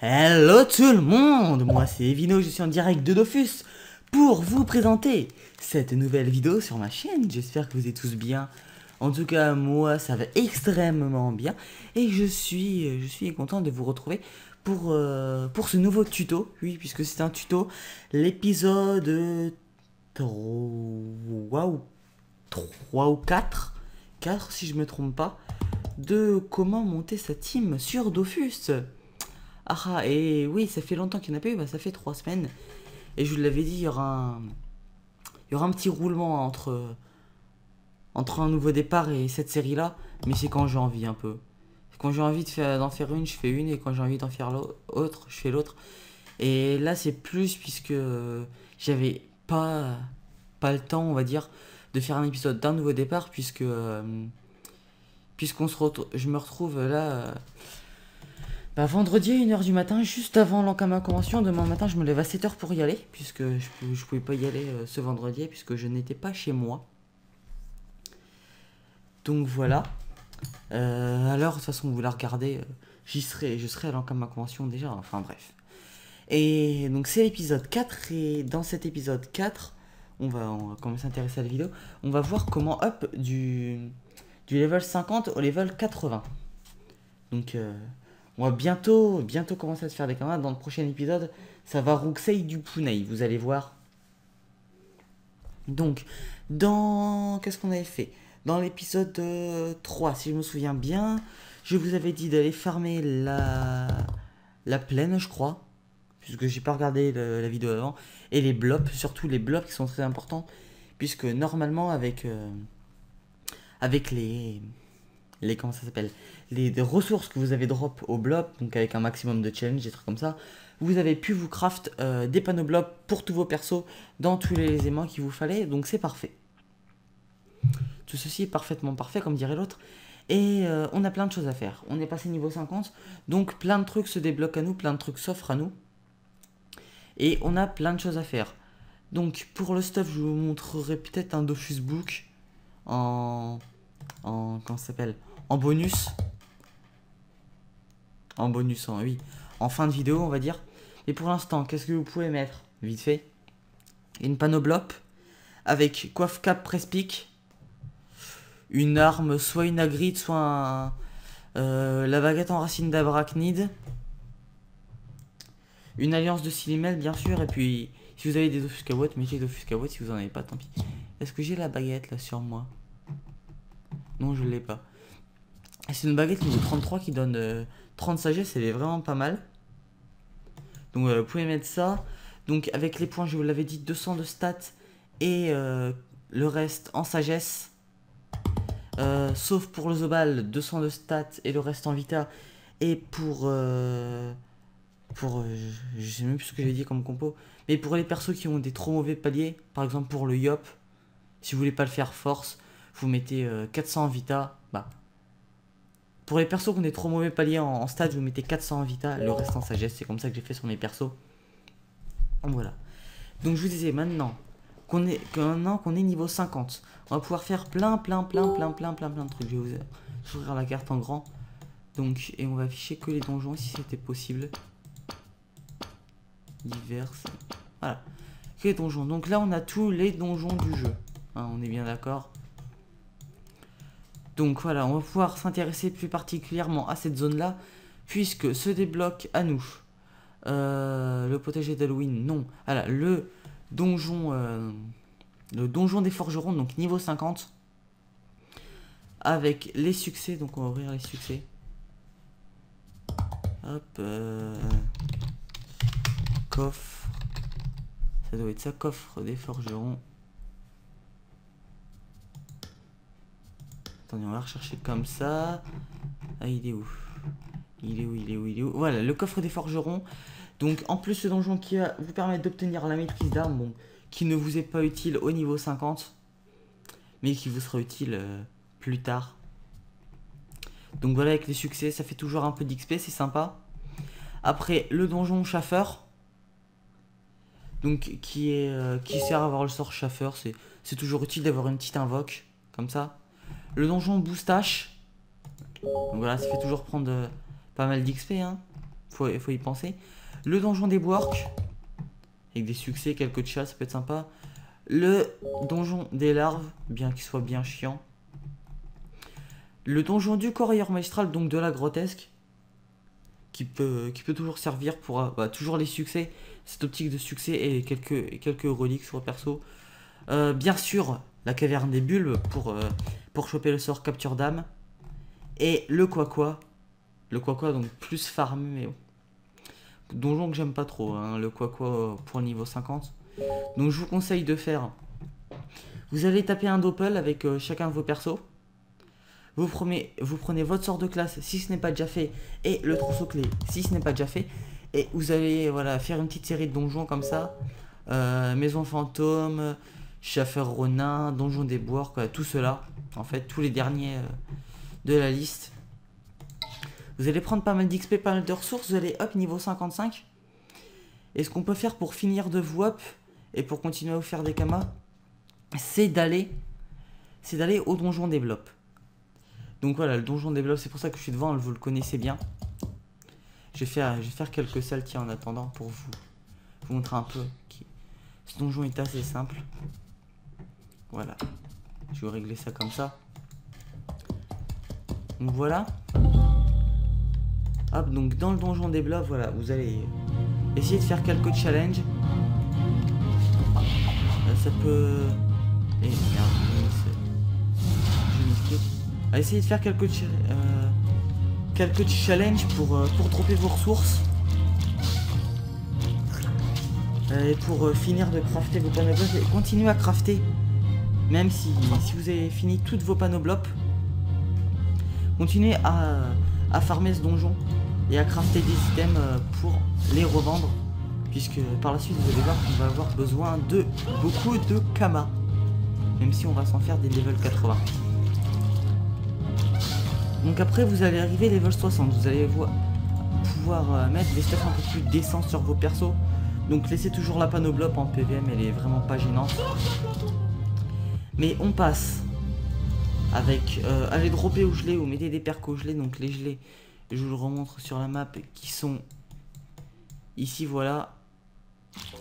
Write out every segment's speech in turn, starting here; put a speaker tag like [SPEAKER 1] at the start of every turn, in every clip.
[SPEAKER 1] Hello tout le monde, moi c'est Evino, je suis en direct de Dofus pour vous présenter cette nouvelle vidéo sur ma chaîne. J'espère que vous êtes tous bien. En tout cas, moi ça va extrêmement bien et je suis content de vous retrouver pour ce nouveau tuto. Oui, puisque c'est un tuto, l'épisode 3 ou 4 si je me trompe pas, de comment monter sa team sur Dofus. Ah, et oui, ça fait longtemps qu'il n'y en a pas eu, bah, ça fait 3 semaines. Et je vous l'avais dit, il y aura un petit roulement entre un nouveau départ et cette série-là. Mais c'est quand j'ai envie un peu. Quand j'ai envie d'en faire une, je fais une. Et quand j'ai envie d'en faire l'autre, je fais l'autre. Et là, c'est plus puisque j'avais pas le temps, on va dire, de faire un épisode d'un nouveau départ. Je me retrouve là. Bah, vendredi à 1h du matin, juste avant l'encamage convention. Demain matin, je me lève à 7h pour y aller, puisque je pouvais pas y aller ce vendredi, puisque je n'étais pas chez moi. Donc voilà. Alors, de toute façon, vous la regardez, je serai à l'encamage convention déjà, enfin bref. Et donc c'est l'épisode 4, et dans cet épisode 4, on va commencer à s'intéresser à la vidéo. On va voir comment up du level 50 au level 80. Donc on va bientôt commencer à se faire des camarades. Dans le prochain épisode, ça va Ruxei du Punei, vous allez voir. Donc, qu'est-ce qu'on avait fait? Dans l'épisode 3, si je me souviens bien, je vous avais dit d'aller farmer la plaine, je crois. Puisque j'ai pas regardé la vidéo avant. Et les blobs, surtout les blobs qui sont très importants. Puisque normalement, avec comment ça s'appelle, les ressources que vous avez drop au blob, donc avec un maximum de challenge, des trucs comme ça, vous avez pu vous craft des panneaux blobs pour tous vos persos dans tous les éléments qu'il vous fallait, donc c'est parfait. Tout ceci est parfaitement parfait, comme dirait l'autre. Et on a plein de choses à faire. On est passé niveau 50, donc plein de trucs se débloquent à nous, plein de trucs s'offrent à nous. Et on a plein de choses à faire. Donc pour le stuff, je vous montrerai peut-être un Dofus Book comment ça s'appelle, en bonus, oui, en fin de vidéo, on va dire. Et pour l'instant, qu'est-ce que vous pouvez mettre vite fait? Une panoblope avec coiffe cap presse-pique, une arme, soit une agrite, soit la baguette en racine d'abrachnide, une alliance de Silimel, bien sûr. Et puis si vous avez des Dofus Kawot, mettez Dofus Kawot. Si vous en avez pas, tant pis. Est-ce que j'ai la baguette là sur moi? Non, je l'ai pas. C'est une baguette niveau 33 qui donne 30 sagesse, elle est vraiment pas mal. Donc vous pouvez mettre ça. Donc avec les points, je vous l'avais dit, 200 de stats et le reste en sagesse. Sauf pour le Zobal, 200 de stats et le reste en vita. Et pour je sais même plus ce que j'ai dit comme compo. Mais pour les persos qui ont des trop mauvais paliers, par exemple pour le Yop, si vous voulez pas le faire force, vous mettez 400 en vita. Bah, pour les persos qui ont des trop mauvais paliers en stade, vous mettez 400 en vita, le reste en sagesse. C'est comme ça que j'ai fait sur mes persos. Voilà. Donc je vous disais, maintenant qu'on est niveau 50, on va pouvoir faire plein de trucs. Je vais vous ouvrir la carte en grand. Donc, et on va afficher que les donjons si c'était possible. Diverses. Voilà. Que les donjons. Donc là, on a tous les donjons du jeu. Hein, on est bien d'accord. Donc voilà, on va pouvoir s'intéresser plus particulièrement à cette zone-là, puisque se débloque à nous le potager d'Halloween, non. Voilà, le donjon des forgerons, donc niveau 50, avec les succès. Donc on va ouvrir les succès. Hop, coffre. Ça doit être ça, coffre des forgerons. Attendez, on va rechercher comme ça. Ah, il est où? Il est où? Voilà, le coffre des forgerons. Donc, en plus, ce donjon qui va vous permettre d'obtenir la maîtrise d'armes, bon, qui ne vous est pas utile au niveau 50, mais qui vous sera utile plus tard. Donc voilà, avec les succès, ça fait toujours un peu d'XP, c'est sympa. Après, le donjon chaffeur. Donc, qui sert à avoir le sort chaffeur. C'est toujours utile d'avoir une petite invoque, comme ça. Le donjon boostache. Donc voilà, ça fait toujours prendre pas mal d'XP, hein. faut y penser. Le donjon des Bworks, avec des succès, quelques chats, ça peut être sympa. Le donjon des larves, bien qu'il soit bien chiant. Le donjon du courrier magistral, donc de la grotesque, qui peut toujours servir pour toujours les succès, cette optique de succès et quelques reliques sur le perso. Bien sûr, la caverne des bulbes pour choper le sort capture d'âme. Et le quoi. Le quoi donc plus farm, mais bon. Donjon que j'aime pas trop, hein, le quoi pour le niveau 50. Donc je vous conseille de faire. Vous allez taper un doppel avec chacun de vos persos. Vous prenez votre sort de classe si ce n'est pas déjà fait. Et le trousseau clé si ce n'est pas déjà fait. Et vous allez faire une petite série de donjons comme ça. Maison fantôme, Schaffer Ronin, Donjon des Bois, tout cela. En fait, tous les derniers de la liste. Vous allez prendre pas mal d'XP, pas mal de ressources. Vous allez up niveau 55. Et ce qu'on peut faire pour finir de vous up et pour continuer à vous faire des kamas, c'est d'aller au donjon des blops. Donc voilà, le donjon des blops, c'est pour ça que je suis devant, vous le connaissez bien. Je vais faire quelques salties en attendant pour vous montrer un peu. Ce donjon est assez simple. Voilà. Je vais régler ça comme ça. Donc voilà. Hop, donc dans le donjon des blops, voilà, vous allez essayer de faire quelques challenges. Ça peut... Et merde, essayez de faire quelques challenges pour dropper vos ressources. Et pour finir de crafter vos panneaux blops. Et continuez à crafter. Même si vous avez fini toutes vos panneaux blops. Continuez à farmer ce donjon. Et à crafter des items pour les revendre. Puisque par la suite vous allez voir qu'on va avoir besoin de beaucoup de kamas. Même si on va s'en faire des level 80. Donc après vous allez arriver level 60. Vous allez pouvoir mettre des stuffs un peu plus décents sur vos persos. Donc laissez toujours la panoblop en PVM, elle est vraiment pas gênante. Mais on passe avec aller dropper au gelé ou mettez des percos au gelé. Donc les gelés, je vous le remontre sur la map, qui sont ici, voilà,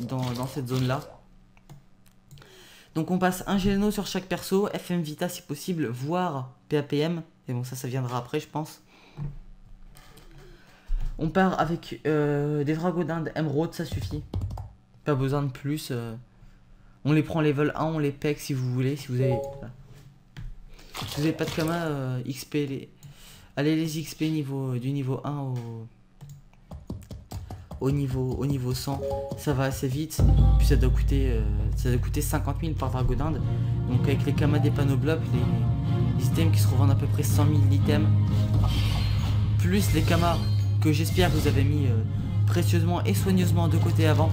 [SPEAKER 1] dans cette zone là. Donc on passe un Geleno sur chaque perso, FM Vita si possible, voire PAPM. Et bon, ça viendra après, je pense. On part avec des Dragodindes Emerald, ça suffit. Pas besoin de plus. On les prend level 1, on les peg si vous voulez. Si vous avez, si vous avez pas de Kama, XP, allez les XP du niveau 1 au niveau 100. Ça va assez vite. Puis ça doit coûter 50 000 par Dragodinde. Donc avec les Kama des Panoblops, les items qui se revendent à peu près 100 000 items. Plus les Kama que j'espère que vous avez mis précieusement et soigneusement de côté avant.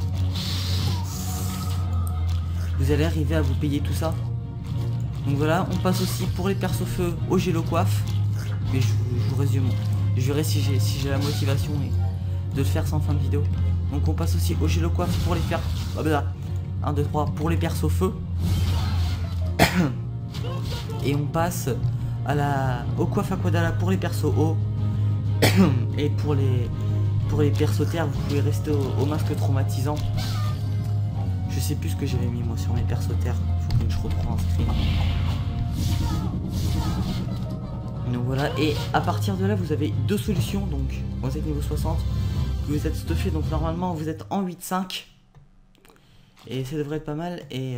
[SPEAKER 1] Vous allez arriver à vous payer tout ça. Donc voilà, on passe aussi pour les persos feu au Gélo Coiffe. Mais je vous résume. Je verrai si j'ai la motivation de le faire sans fin de vidéo. Donc on passe aussi au Gélo Coiffe pour les faire. 1, 2, 3 pour les persos feu. Et on passe au coiffe Aquadala pour les persos eau. Et pour les persos terre, vous pouvez rester au masque traumatisant. Je sais plus ce que j'avais mis moi sur mes persos terre. Faut que je retrouve un screen. Donc voilà, et à partir de là vous avez deux solutions. Donc vous êtes niveau 60, vous êtes stuffé, donc normalement vous êtes en 8-5. Et ça devrait être pas mal. Et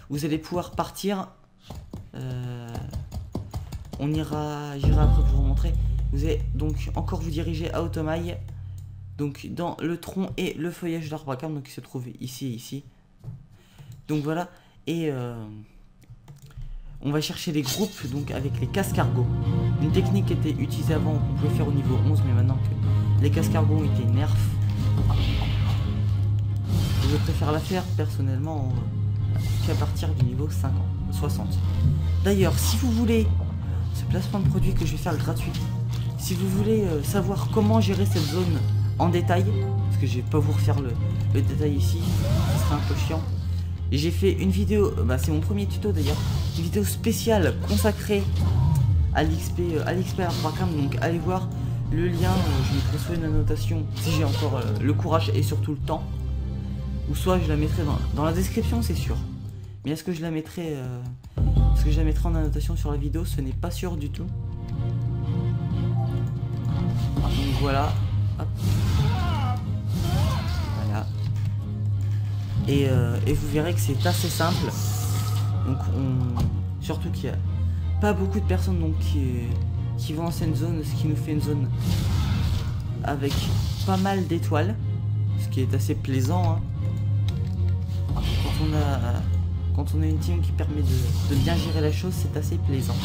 [SPEAKER 1] vous allez pouvoir partir. J'irai après pour vous montrer. Vous allez donc encore vous diriger à Automail. Donc dans le tronc et le feuillage d'Arbacam, donc qui se trouve ici et ici. Donc voilà, et on va chercher les groupes donc avec les cascargots. Une technique qui était utilisée avant, qu'on pouvait faire au niveau 11, mais maintenant que les cascargots ont été nerfs, je préfère la faire personnellement qu'à partir du niveau 60. D'ailleurs, si vous voulez, ce placement de produit que je vais faire gratuit, si vous voulez savoir comment gérer cette zone en détail, parce que je vais pas vous refaire le détail ici, ce sera un peu chiant. J'ai fait une vidéo, c'est mon premier tuto d'ailleurs, une vidéo spéciale consacrée à l'XP Arbacam, donc allez voir Le lien, je mettrai soit une annotation si j'ai encore le courage et surtout le temps. Ou soit je la mettrai dans la description, c'est sûr. Mais est-ce que je la mettrai en annotation sur la vidéo? Ce n'est pas sûr du tout. Donc voilà. Hop. Voilà. Et vous verrez que c'est assez simple. Donc surtout qu'il n'y a pas beaucoup de personnes donc, qui vont dans cette zone, ce qui nous fait une zone avec pas mal d'étoiles. Ce qui est assez plaisant. Hein. Quand on a une team qui permet de bien gérer la chose, c'est assez plaisant.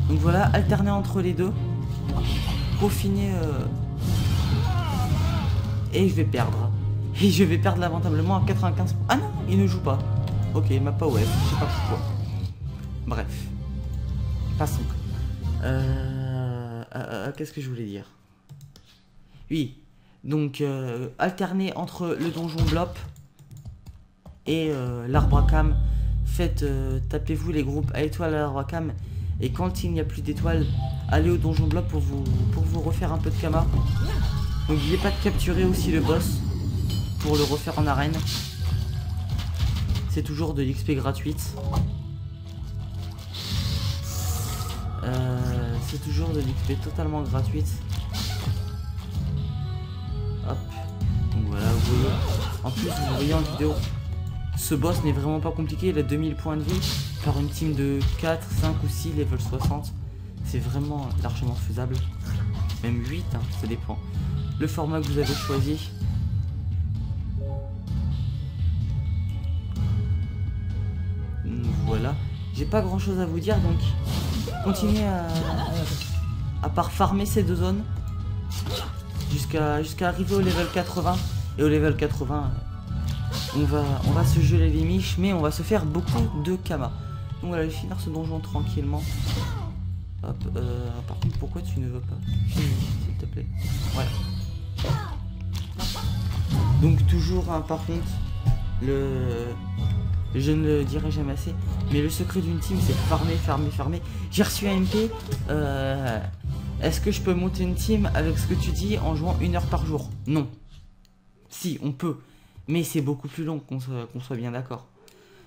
[SPEAKER 1] Donc voilà, alterner entre les deux. Peaufiner. Et je vais perdre. Et je vais perdre lamentablement à 95%. Ah non, il ne joue pas. Ok, il m'a pas web, je sais pas pourquoi. Bref. Passons. Qu'est-ce que je voulais dire? Oui. Donc, alterner entre le donjon Blop et l'arbre à cam. Faites, tapez-vous les groupes à étoiles à l'arbre à cam. Et quand il n'y a plus d'étoiles, allez au donjon Blop pour vous refaire un peu de kama. N'oubliez pas de capturer aussi le boss pour le refaire en arène. C'est toujours de l'XP gratuite. C'est toujours de l'XP totalement gratuite. Hop. Donc voilà, vous voyez. En plus, vous voyez en vidéo, ce boss n'est vraiment pas compliqué. Il a 2000 points de vie par une team de 4, 5 ou 6 level 60. C'est vraiment largement faisable. Même 8, hein, ça dépend. Le format que vous avez choisi. Voilà. J'ai pas grand chose à vous dire, donc continuez à part farmer ces deux zones jusqu'à arriver au level 80. Et au level 80, on va se geler les miches, mais on va se faire beaucoup de kama. Donc voilà, je vais finir ce donjon tranquillement. Hop, par contre, pourquoi tu ne veux pas finir, s'il te plaît? Voilà. Donc toujours, hein, par contre, je ne le dirai jamais assez, mais le secret d'une team, c'est farmer, farmer, farmer. J'ai reçu un MP. Est-ce que je peux monter une team avec ce que tu dis en jouant 1 heure par jour? Non. Si, on peut. Mais c'est beaucoup plus long, qu'on soit bien d'accord.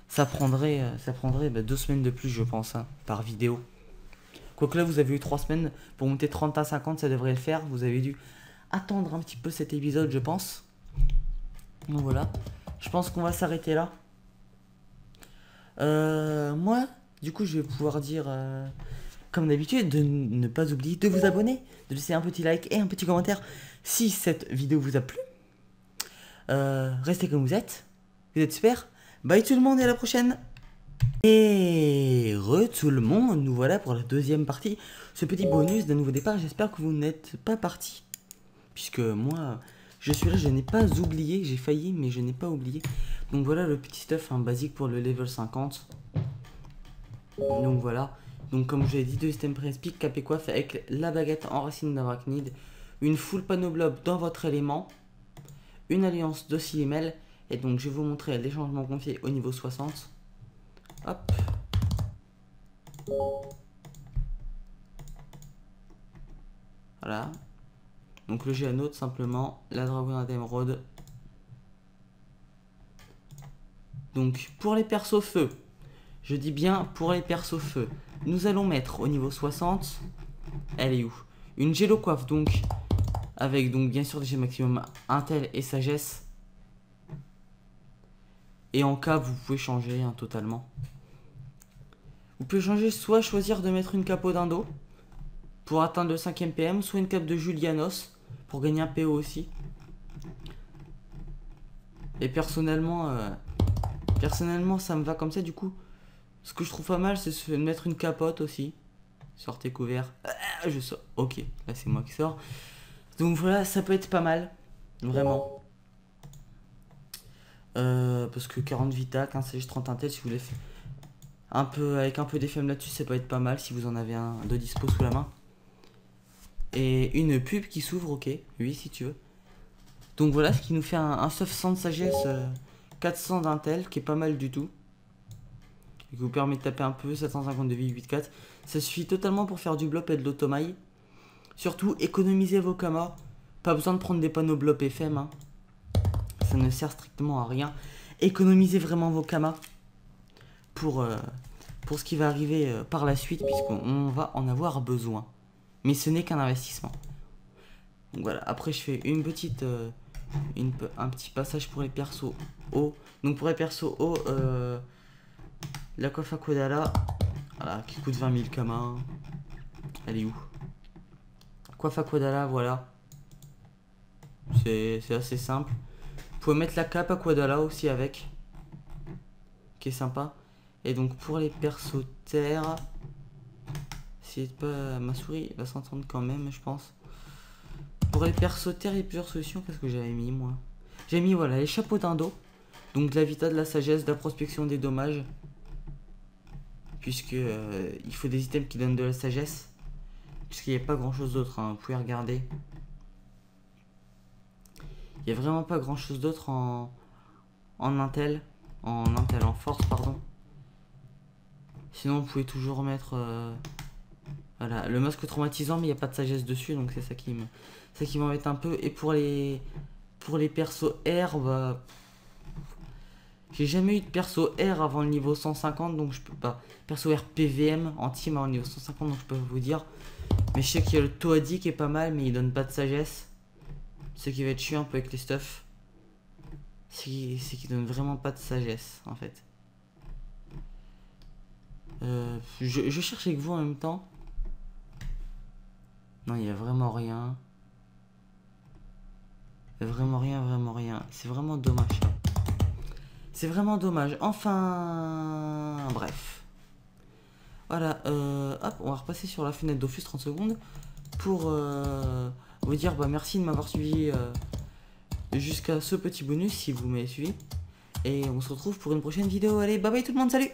[SPEAKER 1] Ça prendrait 2 semaines de plus, je pense, hein, par vidéo. Quoique là, vous avez eu 3 semaines. Pour monter 30 à 50, ça devrait le faire. Vous avez dû attendre un petit peu cet épisode, je pense. Donc voilà. Je pense qu'on va s'arrêter là. Moi, du coup, je vais pouvoir dire, comme d'habitude, de ne pas oublier de vous abonner, de laisser un petit like et un petit commentaire si cette vidéo vous a plu. Restez comme vous êtes super. Bye tout le monde et à la prochaine. Et tout le monde, nous voilà pour la deuxième partie. Ce petit bonus d'un nouveau départ, j'espère que vous n'êtes pas parti. Puisque moi, je suis là, je n'ai pas oublié, j'ai failli, mais je n'ai pas oublié. Donc voilà le petit stuff, hein, basique pour le level 50. Donc voilà. Donc comme je l'ai dit, 2 systèmes pré-speak, cap et coiffe avec la baguette en racine d'arachnide. Une full panneau blob dans votre élément. Une alliance d'oscillimel. Et donc je vais vous montrer les changements confiés au niveau 60. Hop. Voilà. Donc le géano tout simplement. La dragonne d'émeraude. Donc pour les persos feu. Je dis bien pour les persos feu. Nous allons mettre au niveau 60. Elle est où? Une gélo coiffe donc. Avec donc bien sûr des maximum intel et sagesse. Et en cas vous pouvez changer, hein, totalement. Vous pouvez changer, soit choisir de mettre une capo d'Indo pour atteindre le 5ème PM, soit une cape de Julianos pour gagner un PO aussi. Et personnellement ça me va comme ça. Du coup, ce que je trouve pas mal, c'est de mettre une capote aussi. Sortez couvert. Je sors. Ok, là c'est moi qui sors. Donc voilà, ça peut être pas mal. Vraiment. Parce que 40 vita, 15 CG, 30 intel, si vous voulez faire avec un peu d'FM là-dessus, ça peut être pas mal si vous en avez un de dispo sous la main. Et une pub qui s'ouvre, ok, oui si tu veux. Donc voilà, ce qui nous fait un soft 100 de sagesse, 400 d'intel, qui est pas mal du tout. Et qui vous permet de taper un peu, 750 de vie, 8-4. Ça suffit totalement pour faire du blob et de l'automaille. Surtout, économisez vos kamas. Pas besoin de prendre des panneaux blob FM. Hein. Ça ne sert strictement à rien. Économisez vraiment vos kamas pour ce qui va arriver par la suite, puisqu'on va en avoir besoin. Mais ce n'est qu'un investissement. Donc voilà, après je fais une petite, un petit passage pour les persos hauts. Donc pour les persos hauts, la coiffe à Kodala, voilà, qui coûte 20 000 kamas. Elle est où? Coiffe à Kodala, voilà. C'est assez simple. Vous pouvez mettre la cape à Kodala aussi avec, qui est sympa. Et donc pour les persos terre, si pas ma souris va s'entendre quand même, je pense. Pour les persos terre, il y a plusieurs solutions. Qu'est-ce que j'avais mis moi? J'ai mis voilà les chapeaux d'indo, donc de la vita, de la sagesse, de la prospection, des dommages, puisque il faut des items qui donnent de la sagesse, puisqu'il n'y a pas grand chose d'autre. Hein. Vous pouvez regarder. Il n'y a vraiment pas grand chose d'autre en intel, en force, pardon. Sinon, vous pouvez toujours mettre voilà, le masque traumatisant, mais il n'y a pas de sagesse dessus, donc c'est ça qui m'embête un peu. Et pour les persos R, bah, j'ai jamais eu de perso R avant le niveau 150, donc je peux pas. Perso R PVM en team avant le niveau 150, donc je peux vous dire. Mais je sais qu'il y a le Toadi qui est pas mal, mais il donne pas de sagesse. Ce qui va être chiant un peu avec les stuffs, c'est qu'il donne vraiment pas de sagesse en fait. Je cherche avec vous en même temps. Non, il y a vraiment rien. Il y a vraiment rien. C'est vraiment dommage. C'est vraiment dommage. Enfin, bref. Voilà. Hop, on va repasser sur la fenêtre Dofus 30 secondes pour vous dire bah, merci de m'avoir suivi jusqu'à ce petit bonus si vous m'avez suivi. Et on se retrouve pour une prochaine vidéo. Allez, bye bye tout le monde, salut!